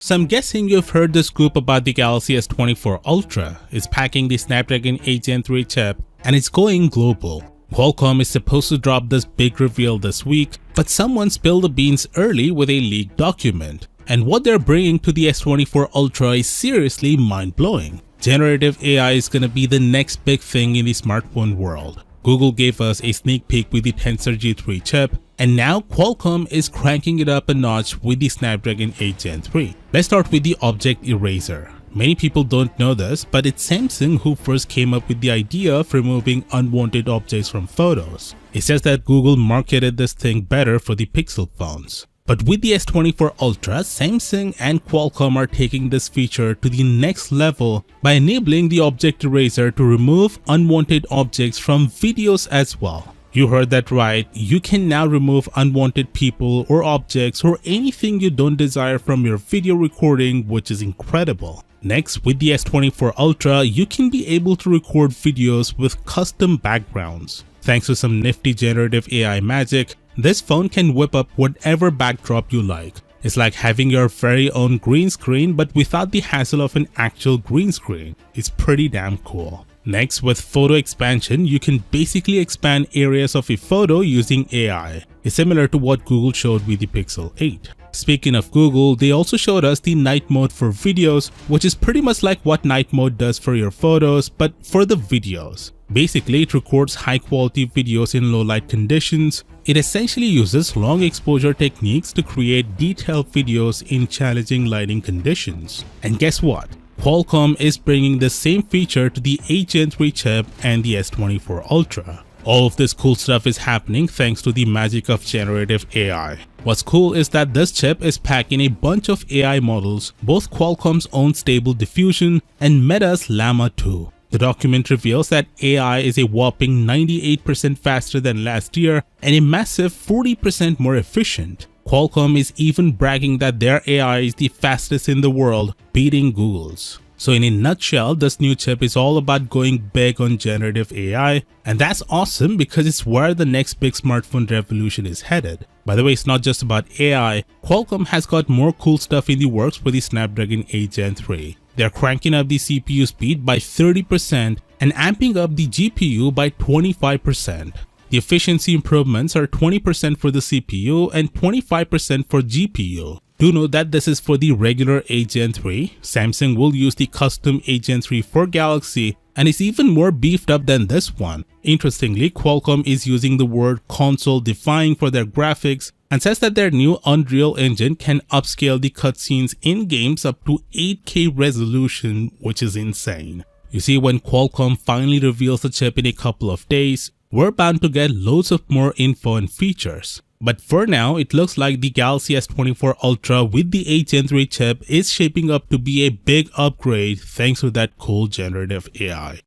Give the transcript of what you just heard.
So I'm guessing you've heard the scoop about the Galaxy S24 Ultra. It's packing the Snapdragon 8 Gen 3 chip and it's going global. Qualcomm is supposed to drop this big reveal this week, but someone spilled the beans early with a leaked document. And what they're bringing to the S24 Ultra is seriously mind-blowing. Generative AI is gonna be the next big thing in the smartphone world. Google gave us a sneak peek with the Tensor G3 chip, and now Qualcomm is cranking it up a notch with the Snapdragon 8 Gen 3. Let's start with the object eraser. Many people don't know this, but it's Samsung who first came up with the idea of removing unwanted objects from photos. It says that Google marketed this thing better for the Pixel phones. But with the S24 Ultra, Samsung and Qualcomm are taking this feature to the next level by enabling the object eraser to remove unwanted objects from videos as well. You heard that right, you can now remove unwanted people or objects or anything you don't desire from your video recording, which is incredible. Next, with the S24 Ultra, you can be able to record videos with custom backgrounds. Thanks to some nifty generative AI magic, this phone can whip up whatever backdrop you like. It's like having your very own green screen but without the hassle of an actual green screen. It's pretty damn cool. Next, with photo expansion, you can basically expand areas of a photo using AI. It's similar to what Google showed with the Pixel 8. Speaking of Google, they also showed us the night mode for videos, which is pretty much like what night mode does for your photos, but for the videos. Basically, it records high quality videos in low light conditions. It essentially uses long exposure techniques to create detailed videos in challenging lighting conditions. And guess what? Qualcomm is bringing the same feature to the 8 Gen 3 chip and the S24 Ultra. All of this cool stuff is happening thanks to the magic of generative AI. What's cool is that this chip is packing a bunch of AI models, both Qualcomm's own Stable Diffusion and Meta's Llama 2. The document reveals that AI is a whopping 98% faster than last year and a massive 40% more efficient. Qualcomm is even bragging that their AI is the fastest in the world, beating Google's. So in a nutshell, this new chip is all about going big on generative AI, and that's awesome because it's where the next big smartphone revolution is headed. By the way, it's not just about AI. Qualcomm has got more cool stuff in the works for the Snapdragon 8 Gen 3. They're cranking up the CPU speed by 30% and amping up the GPU by 25%. The efficiency improvements are 20% for the CPU and 25% for GPU. Do note that this is for the regular 8 Gen 3. Samsung will use the custom 8 Gen 3 for Galaxy and is even more beefed up than this one. Interestingly, Qualcomm is using the word console defying for their graphics and says that their new Unreal Engine can upscale the cutscenes in games up to 8K resolution, which is insane. You see, when Qualcomm finally reveals the chip in a couple of days, we're bound to get loads of more info and features. But for now, it looks like the Galaxy S24 Ultra with the 8 Gen 3 chip is shaping up to be a big upgrade thanks to that cool generative AI.